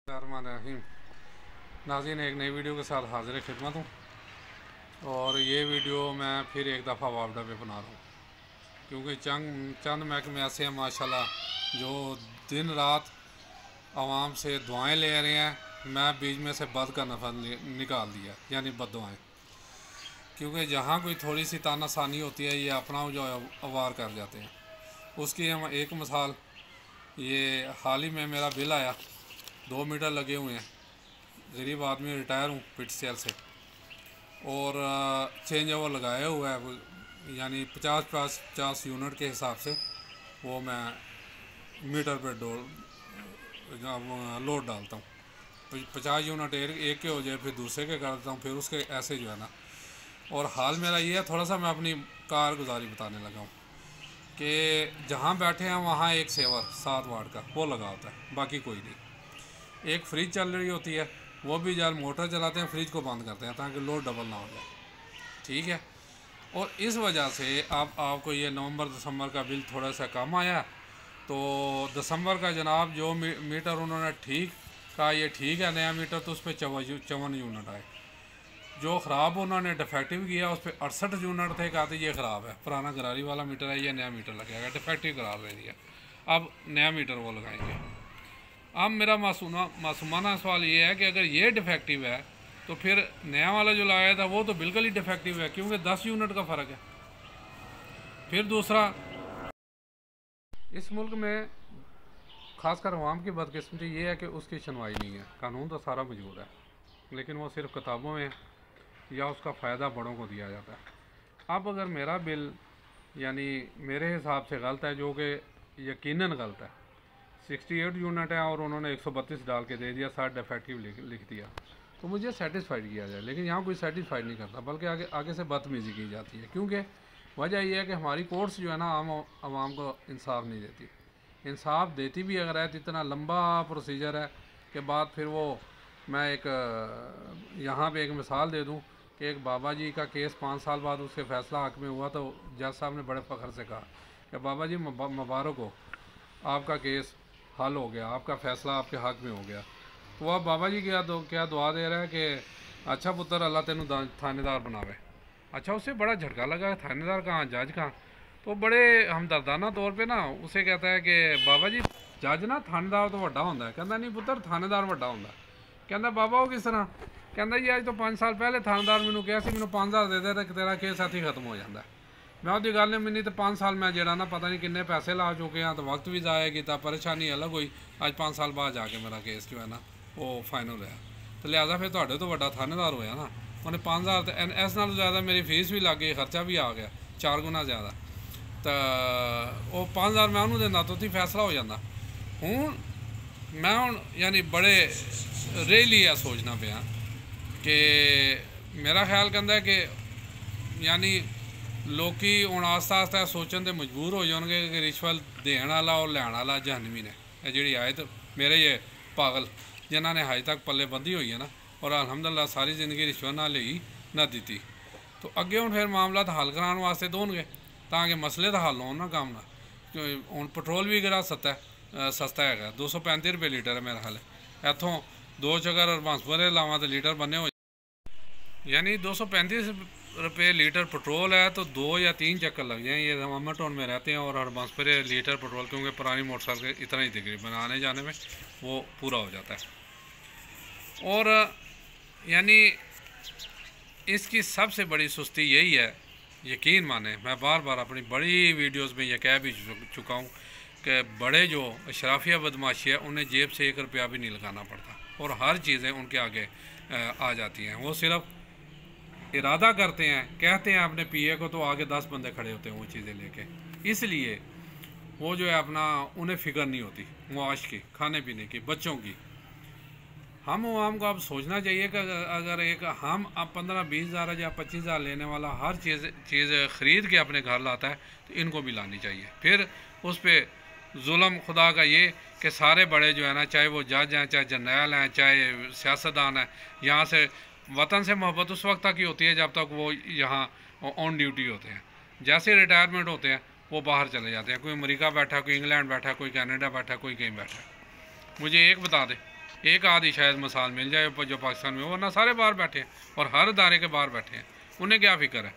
रहीम नाज़रीन, एक नई वीडियो के साथ हाजिर खिदमत हूँ। और ये वीडियो मैं फिर एक दफ़ा वापडा पे बना रहा हूँ क्योंकि चंद महकमे ऐसे हैं माशाल्लाह जो दिन रात आवाम से दुआएं ले रहे हैं। मैं बीच में से बद का नफा निकाल दिया, यानी बद दुआएँ, क्योंकि जहाँ कोई थोड़ी सी तानासानी होती है ये अपना जो अवार कर जाते हैं। उसकी हम एक मिसाल, ये हाल ही में मेरा बिल आया, 2 मीटर लगे हुए हैं, गरीब आदमी, रिटायर हूँ पिट सेल से, और चेंज ओवर लगाया हुआ है, यानी 50 यूनिट के हिसाब से वो मैं मीटर पे लोड डालता हूँ। 50 यूनिट एक के हो जाए, फिर दूसरे के करता हूँ, फिर उसके ऐसे जो है ना। और हाल मेरा ये है, थोड़ा सा मैं अपनी कारगुजारी बताने लगा हूँ कि जहाँ बैठे हैं वहाँ एक सेवर 7 वाट का वो लगा होता है, बाकी कोई नहीं। एक फ्रिज चल रही होती है, वो भी जब मोटर चलाते हैं फ्रिज को बंद करते हैं ताकि लोड डबल ना हो जाए, ठीक है। और इस वजह से अब आपको ये नवंबर दिसंबर का बिल थोड़ा सा कम आया। तो दिसंबर का जनाब जो मीटर उन्होंने ठीक कहा ये ठीक है नया मीटर, तो उस पर 54 यूनिट आए। जो ख़राब उन्होंने डिफेक्टिव किया उस पर 68 यूनिट थे, कहा था ये ख़राब है, पुराना गरारी वाला मीटर है, ये नया मीटर लगेगा, डिफेक्टिव करार दे दिया। अब नया मीटर वो लगाएंगे। अब मेरा मासूमाना सवाल ये है कि अगर ये डिफेक्टिव है तो फिर नया वाला जो लगाया था वो तो बिल्कुल ही डिफेक्टिव है, क्योंकि 10 यूनिट का फ़र्क है। फिर दूसरा, इस मुल्क में ख़ासकर अवाम की बदकिस्मती ये है कि उसकी सुनवाई नहीं है। कानून तो सारा मौजूद है, लेकिन वो सिर्फ किताबों में या उसका फ़ायदा बड़ों को दिया जाता है। अब अगर मेरा बिल यानी मेरे हिसाब से गलत है, जो कि यकीनन गलत है, 68 यूनिट है और उन्होंने 132 डाल के दे दिया, 60 डिफेक्टिव लिख दिया, तो मुझे सेटिस्फाइड किया जाए। लेकिन यहाँ कोई सेटिस्फाइड नहीं करता, बल्कि आगे से बदतमीज़ी की जाती है, क्योंकि वजह यह है कि हमारी कोर्ट्स जो है ना आवाम को इंसाफ नहीं देती। इंसाफ देती भी अगर है तो इतना लंबा प्रोसीजर है कि बाद फिर वो, मैं एक यहाँ पे एक मिसाल दे दूँ कि एक बाबा जी का केस 5 साल बाद उसके फ़ैसला हक़ में हुआ, तो जज साहब ने बड़े फ़ख्र से कहा कि बाबा जी मुबारक हो, आपका केस हल हो गया, आपका फ़ैसला आपके हक़ में हो गया। तो अब बाबा जी क्या दुआ दे रहा है कि अच्छा पुत्र, अल्लाह तेनू थानेदार बनावे। अच्छा, उसे बड़ा झटका लगा, थानेदार कहाँ, जज कहाँ। तो बड़े हमदर्दाना तौर पे ना उसे कहता है कि बाबा जी जज ना थानेदार तो वड्डा होंदा है। कहता नहीं पुत्र, थानेदार वड्डा होंदा। कहता बाबा वो किस तरह? कहता जी अज तो 5 साल पहले थानेदार मैनू कहा सी मैनू 5,000 दे दे तो तेरा केस इत्थे खत्म हो जाता है। मैं उसकी गल नहीं मनी, तो 5 साल मैं जरा ना पता नहीं किन्ने पैसे ला चुके हैं, तो वक्त भी ज़ाया किया, परेशानी अलग हुई। अज 5 साल बाद जाके मेरा केस जो है ना वो फाइनल होया, तो लिहाजा फिर तुहाडे तो वड्डा थानेदार होया ना। उन्हें 5,000 तो इस नालों ज़्यादा मेरी फीस भी लग गई, खर्चा भी आ गया 4 गुना ज़्यादा। तो वो 5,000 मैं उन्होंने देना, तो उसी फैसला हो जाता। हूँ मैं हूँ यानी बड़े रेली है सोचना पाया कि मेरा ख्याल कहता है कि यानी लोकी हूँ आस्ता आस्ता सोचन तो मजबूर हो जाएंगे कि रिश्वत देने वाला और लैन वाला जहनवी ने जी आयत मेरे ये पागल जिन्होंने अज तक पल्लेबंदी हुई है ना, और अलहमदुलिल्लाह सारी जिंदगी रिश्वत ना ली ना दी। तो अगे हूँ फिर मामला तो हल कराने वास्ते दोनगे ताकि मसले तो हल हो ना काम ना। हूँ पेट्रोल भी किहड़ा सस्ता है, 235 रुपये लीटर है मेरा ख्याल है। इतों 2 चक्कर हरबंसपुरे लावां तो लीटर बने हो, यानी 235 रुपये लीटर पेट्रोल है, तो 2 या 3 चक्कर लग जाएँ। ये अमर टाउन में रहते हैं और हरबंसपुरे लीटर पेट्रोल, क्योंकि पुरानी मोटरसाइकिल इतना ही तकरीबन आने जाने में वो पूरा हो जाता है। और यानी इसकी सबसे बड़ी सुस्ती यही है, यकीन माने मैं बार बार अपनी बड़ी वीडियोस में यह कह भी चुका हूँ कि बड़े जो अशराफिया बदमाशी है उन्हें जेब से 1 रुपया भी नहीं लगाना पड़ता और हर चीज़ें उनके आगे आ जाती हैं। वो सिर्फ इरादा करते हैं, कहते हैं अपने पीए को, तो आगे 10 बंदे खड़े होते हैं वो चीज़ें लेके। इसलिए वो जो है अपना उन्हें फ़िक्र नहीं होती मुआश की, खाने पीने की, बच्चों की। हम को अब सोचना चाहिए कि अगर एक हम अब 15-20 हज़ार या 25 हज़ार लेने वाला हर चीज़ ख़रीद के अपने घर लाता है, तो इनको भी लानी चाहिए। फिर उस पर जुल्म खुदा का ये कि सारे बड़े जो है ना, चाहे वो जज हैं, चाहे जर्नैल हैं, चाहे सियासतदान हैं, यहाँ से वतन से मोहब्बत उस वक्त तक ही होती है जब तक वो यहाँ ऑन ड्यूटी होते हैं। जैसे रिटायरमेंट होते हैं वो बाहर चले जाते हैं, कोई अमेरिका बैठा, कोई इंग्लैंड बैठा, कोई कनाडा बैठा, कोई कहीं बैठा। मुझे एक बता दे एक आधी शायद मिसाल मिल जाए जो पाकिस्तान में, वरना सारे बाहर बैठे हैं और हर इदारे के बाहर बैठे हैं। उन्हें क्या फ़िक्र है,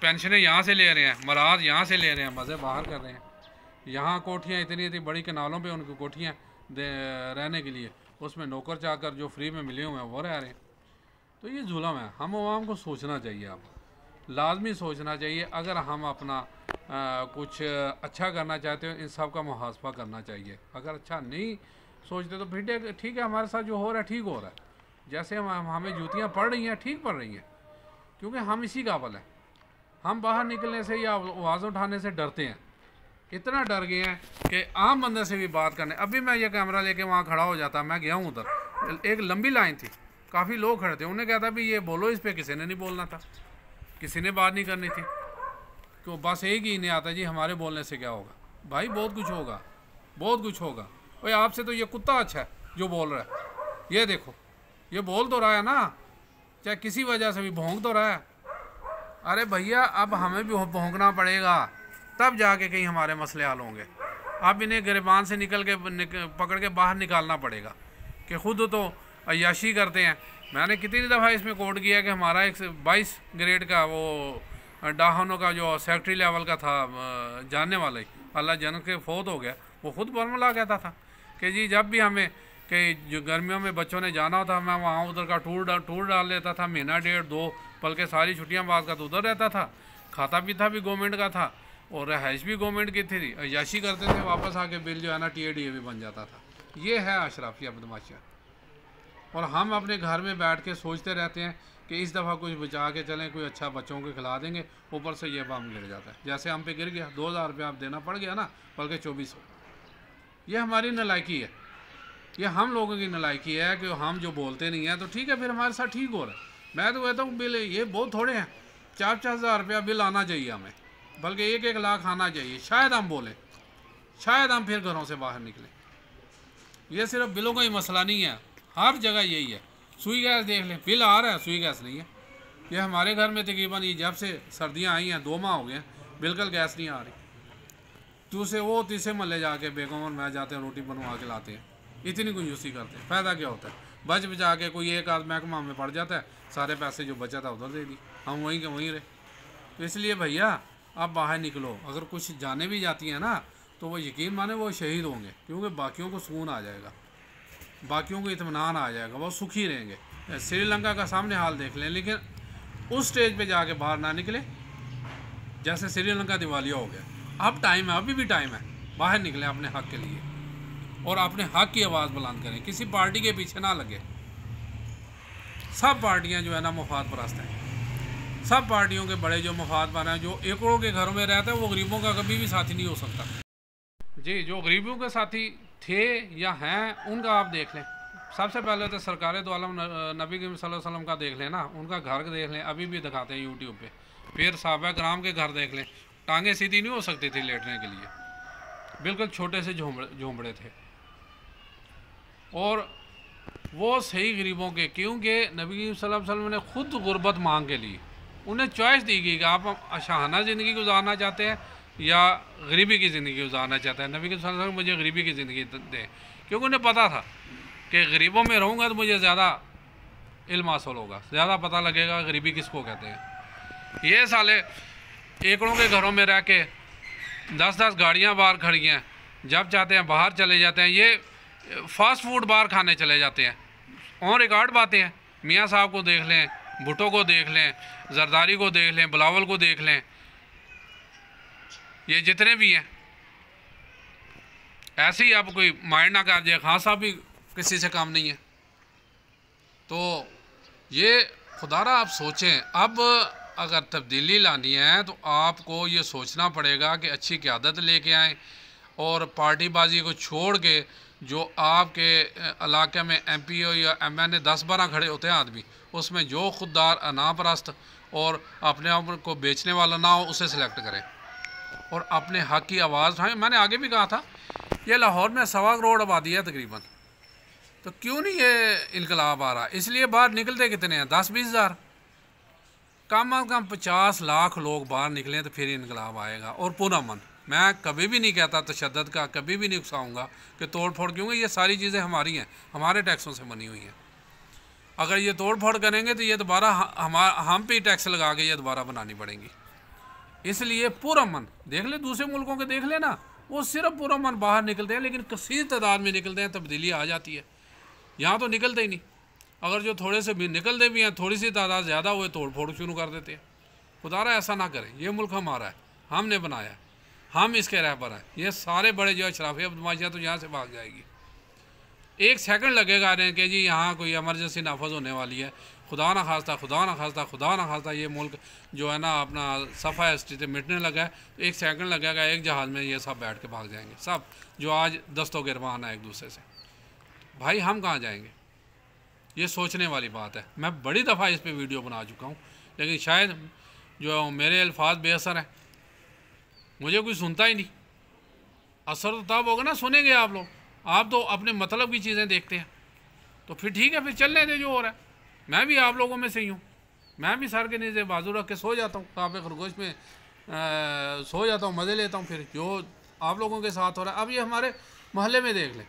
पेंशनें यहाँ से ले रहे हैं, मराज यहाँ से ले रहे हैं, मज़े बाहर कर रहे हैं। यहाँ कोठियाँ इतनी इतनी बड़ी कनालों पे उनकी कोठियाँ रहने के लिए, उसमें नौकर चाकर जो फ्री में मिले हुए हैं वो रह रहे हैं। तो ये जुल्म है। हम आवाम को सोचना चाहिए, अब लाजमी सोचना चाहिए। अगर हम अपना कुछ अच्छा करना चाहते हो, इन सब का मुहासबा करना चाहिए। अगर अच्छा नहीं सोचते तो फिर ठीक है, हमारे साथ जो हो रहा है ठीक हो रहा है। जैसे हमें जूतियाँ पड़ रही हैं, ठीक पड़ रही हैं, क्योंकि हम इसी काबिल हैं। हम बाहर निकलने से या आवाज़ उठाने से डरते हैं, इतना डर गए हैं कि आम बंदे से भी बात करने। अभी मैं ये कैमरा लेके वहाँ खड़ा हो जाता, मैं गया हूँ उधर, एक लंबी लाइन थी, काफ़ी लोग खड़े थे। उन्हें कहता भी ये बोलो, इस पर किसी ने नहीं बोलना था, किसी ने बात नहीं करनी थी, क्यों बस एक ही नहीं आता जी हमारे बोलने से क्या होगा। भाई बहुत कुछ होगा, बहुत कुछ होगा। भाई आपसे तो ये कुत्ता अच्छा है जो बोल रहा है, ये देखो ये बोल तो रहा है ना, चाहे किसी वजह से भी भौंक तो रहा है। अरे भैया अब हमें भी भौंकना पड़ेगा, तब जाके कहीं हमारे मसले हल होंगे। अब इन्हें गिरबान से पकड़ के बाहर निकालना पड़ेगा कि खुद तो अय्याशी करते हैं। मैंने कितनी दफ़ा इसमें कोट किया कि हमारा एक 22 ग्रेड का वो डाहनों का जो सेक्रेटरी लेवल का था जानने वाला ही, अल्लाह जन्नत के फोत हो गया, वो खुद बरमला कहता था कि जी जब भी हमें कि जो गर्मियों में बच्चों ने जाना होता, मैं वहाँ उधर का टूर डाल लेता था, महीना डेढ़ दो, बल्कि सारी छुट्टियाँ बाद का तो उधर रहता था। खाता भी था भी गवर्नमेंट का था और रहाइश भी गवर्नमेंट की थी। अय्याशी करते थे, वापस आके बिल जो है ना TADA भी बन जाता था। ये है अशराफिया बदमाशियाँ। और हम अपने घर में बैठ के सोचते रहते हैं कि इस दफ़ा कुछ बचा के चलें, कोई अच्छा बच्चों को खिला देंगे, ऊपर से ये बम गिर जाता है। जैसे हम पे गिर गया, 2000 रुपये आप देना पड़ गया ना, बल्कि 2400। ये हमारी नालायकी है, ये हम लोगों की नालायकी है कि हम जो बोलते नहीं हैं। तो ठीक है, फिर हमारे साथ ठीक हो रहा है। मैं तो कहता हूँ बिल ये बहुत थोड़े हैं, 4-4 हज़ार रुपया बिल आना चाहिए हमें, बल्कि 1-1 लाख आना चाहिए, शायद हम बोलें, शायद हम फिर घरों से बाहर निकलें। ये सिर्फ बिलों का ही मसला नहीं है, हर जगह यही है। सुई गैस देख लें, बिल आ रहा है, सुई गैस नहीं है। ये हमारे घर में तकरीबन ये जब से सर्दियाँ आई हैं 2 माह हो गए, बिल्कुल गैस नहीं आ रही। तीसरे महल्ले जाके बेगम और मैं जाते हैं, रोटी बनवा के लाते हैं, इतनी कंजूसी करते हैं। फ़ायदा क्या होता है, बच बचा के कोई एक आध महकमा में पड़ जाता है, सारे पैसे जो बचा था उधर दे दी, हम वहीं के वहीं रहे। तो इसलिए भैया आप बाहर निकलो, अगर कुछ जाने भी जाती हैं ना तो वो यकीन माने वो शहीद होंगे, क्योंकि बाकियों को सुकून आ जाएगा, बाकियों को इत्मीनान आ जाएगा, वो सुखी रहेंगे। श्रीलंका का सामने हाल देख लें, लेकिन उस स्टेज पे जाके बाहर ना निकले जैसे श्रीलंका दिवालिया हो गया। अब टाइम है, अभी भी टाइम है, बाहर निकलें अपने हक़ के लिए और अपने हक़ की आवाज़ बुलंद करें, किसी पार्टी के पीछे ना लगे। सब पार्टियां जो है ना मुफाद परस्त हैं, सब पार्टियों के बड़े जो मुफाद पर हैं, जो एकड़ों के घरों में रहते हैं, वो गरीबों का कभी भी साथी नहीं हो सकता। जी, जो गरीबों के साथी थे या हैं उनका आप देख लें। सबसे पहले तो सरकार दो आलम नबी करीम सल्लल्लाहु अलैहि वसल्लम का देख लें ना, उनका घर देख लें, अभी भी दिखाते हैं यूट्यूब पे। फिर सहाबा कराम के घर देख लें, टांगें सीधी नहीं हो सकती थी लेटने के लिए, बिल्कुल छोटे से झोंपड़े थे। और वो सही गरीबों के, क्योंकि नबी करीम सल्लल्लाहु अलैहि वसल्लम ने खुद गुर्बत मांग के ली, उन्हें चॉइस दी गई कि आप शाहाना ज़िंदगी गुजारना चाहते हैं या गरीबी की ज़िंदगी गुजारना चाहते हैं। नबी करीम सल्लल्लाहु अलैहि वसल्लम मुझे गरीबी की ज़िंदगी दें, क्योंकि उन्हें पता था कि गरीबों में रहूँगा तो मुझे ज़्यादा इल्म हासिल होगा, ज़्यादा पता लगेगा गरीबी किसको कहते हैं। ये साले एकड़ों के घरों में रह के 10-10 गाड़ियाँ बाहर खड़ी हैं, जब चाहते हैं बाहर चले जाते हैं। ये फास्ट फूड बाहर खाने चले जाते हैं, ऑन रिकॉर्ड बातें हैं। मियाँ साहब को देख लें, भुट्टो को देख लें, जरदारी को देख लें, बिलावल को देख लें, ये जितने भी हैं। ऐसे ही आप कोई माइंड ना कर जाए, खान साहब भी किसी से काम नहीं है। तो ये खुदारा आप सोचें, अब अगर तब्दीली लानी है तो आपको ये सोचना पड़ेगा कि अच्छी क़यादत लेके आएँ और पार्टीबाजी को छोड़ के जो आपके इलाके में MPO या MNA 10-12 खड़े होते हैं आदमी, उसमें जो खुददार अनापरस्त और अपने आप को बेचने वाला ना हो उसे सिलेक्ट करें और अपने हक़ की आवाज़ उठाएं। मैंने आगे भी कहा था, ये लाहौर में 1.25 करोड़ आबादी है तकरीबन, तो क्यों नहीं ये इनकलाब आ रहा। इसलिए बाहर निकलते कितने हैं, 10-20 हज़ार, कम अज़ कम 50 लाख लोग बाहर निकलें तो फिर इनकलाब आएगा और पुरअमन। मैं कभी भी नहीं कहता तशद्दुद का, कभी भी नहीं उकसाऊँगा कि तोड़ फोड़, क्योंकि ये सारी चीज़ें हमारी हैं, हमारे टैक्सों से बनी हुई हैं। अगर ये तोड़ फोड़ करेंगे तो ये दोबारा हम पे टैक्स लगा के ये दोबारा बनानी पड़ेंगी। इसलिए पूरा मन देख ले, दूसरे मुल्कों के देख ले ना, वो सिर्फ पूरा मन बाहर निकलते हैं, लेकिन कसीर तादाद में निकलते हैं, तब्दीली आ जाती है। यहाँ तो निकलते ही नहीं। अगर जो थोड़े से भी निकलते भी हैं, थोड़ी सी तादाद ज़्यादा हुए तोड़ फोड़ शुरू कर देते हैं। खुदारा ऐसा ना करें, ये मुल्क हमारा है, हमने बनाया है, हम इसके रहबर हैं। ये सारे बड़े जो अशराफिया बदमाशियाँ तो यहाँ से भाग जाएगी। एक सेकंड लगेगा रहे कि जी यहाँ कोई इमरजेंसी नाफज होने वाली है, खुदा ना खास्ता, खुदा ना खास्ता, खुदा ना खास्ता ये मुल्क जो है ना अपना सफ़ा हिस्ट्री से मिटने लगा है, तो एक सेकंड लगेगा, एक जहाज़ में ये सब बैठ के भाग जाएंगे, सब जो आज दस्तों गिरबान है एक दूसरे से। भाई हम कहाँ जाएंगे? ये सोचने वाली बात है। मैं बड़ी दफ़ा इस पर वीडियो बना चुका हूँ, लेकिन शायद जो मेरे अल्फाज बेअसर हैं, मुझे कोई सुनता ही नहीं। असर तो तब होगा ना सुनेंगे आप लोग। आप तो अपने मतलब की चीज़ें देखते हैं, तो फिर ठीक है, फिर चलने दे जो हो रहा है। मैं भी आप लोगों में से ही हूँ, मैं भी सर के नीचे बाजू रख के सो जाता हूँ, काबे खरगोश में सो जाता हूँ, मज़े लेता हूँ फिर जो आप लोगों के साथ हो रहा है। अब ये हमारे मोहल्ले में देख लें,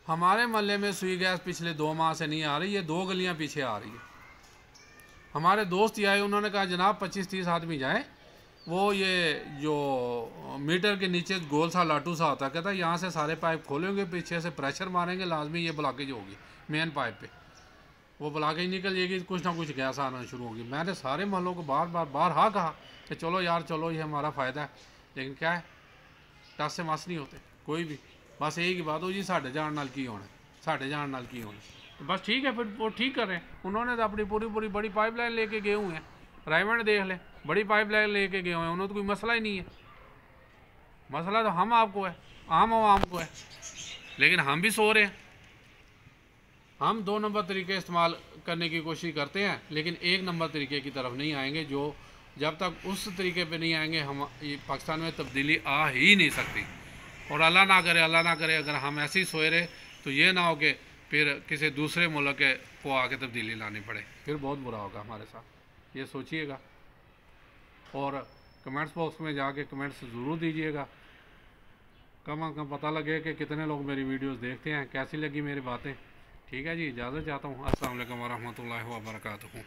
हमारे मोहल्ले में सुई गैस पिछले 2 माह से नहीं आ रही, ये 2 गलियाँ पीछे आ रही है। हमारे दोस्त ही आए, उन्होंने कहा जनाब 25-30 आदमी जाएँ, वो ये जो मीटर के नीचे गोल सा लाटू सा होता है, कहता है यहाँ से सारे पाइप खोलेंगे, पीछे से प्रेशर मारेंगे, लाजमी ये ब्लॉकेज होगी मेन पाइप पे, वो ब्लॉकेज निकल जाएगी, कुछ ना कुछ गैस आना शुरू होगी। मैंने सारे मोहल्लों को बार हाँ कहा कि चलो यार चलो, ये हमारा फ़ायदा है, लेकिन क्या है, टस से मस नहीं होते कोई भी। बस एक ही बात हो जी, साढ़े जान नाल की होना, साढ़े जान नाल की होना, तो बस ठीक है, फिर वो ठीक कर रहे हैं। उन्होंने तो अपनी पूरी बड़ी पाइपलाइन लेके गए हुए हैं, प्राइवेट देख लें, बड़ी पाइपलाइन लेके गए हुए हैं, उन्होंने तो कोई मसला ही नहीं है। मसला तो हम आपको है, आम आवाम को है, लेकिन हम भी सो रहे हैं। हम 2 नंबर तरीके इस्तेमाल करने की कोशिश करते हैं, लेकिन 1 नंबर तरीके की तरफ नहीं आएंगे, जो जब तक उस तरीके पे नहीं आएंगे हम पाकिस्तान में तब्दीली आ ही नहीं सकती। और अल्लाह ना करे अगर हम ऐसे ही सोए रहे तो ये ना हो कि फिर किसी दूसरे मुल्क को आके तब्दीली लानी पड़े, फिर बहुत बुरा होगा हमारे साथ। ये सोचिएगा और कमेंट्स बॉक्स में जाके कमेंट्स ज़रूर दीजिएगा, कम अज़ कम पता लगे कि कितने लोग मेरी वीडियोस देखते हैं, कैसी लगी मेरी बातें। ठीक है जी, इजाज़त चाहता हूँ। अस्सलाम वालेकुम वरहमतुल्लाहि व बरकातुहू।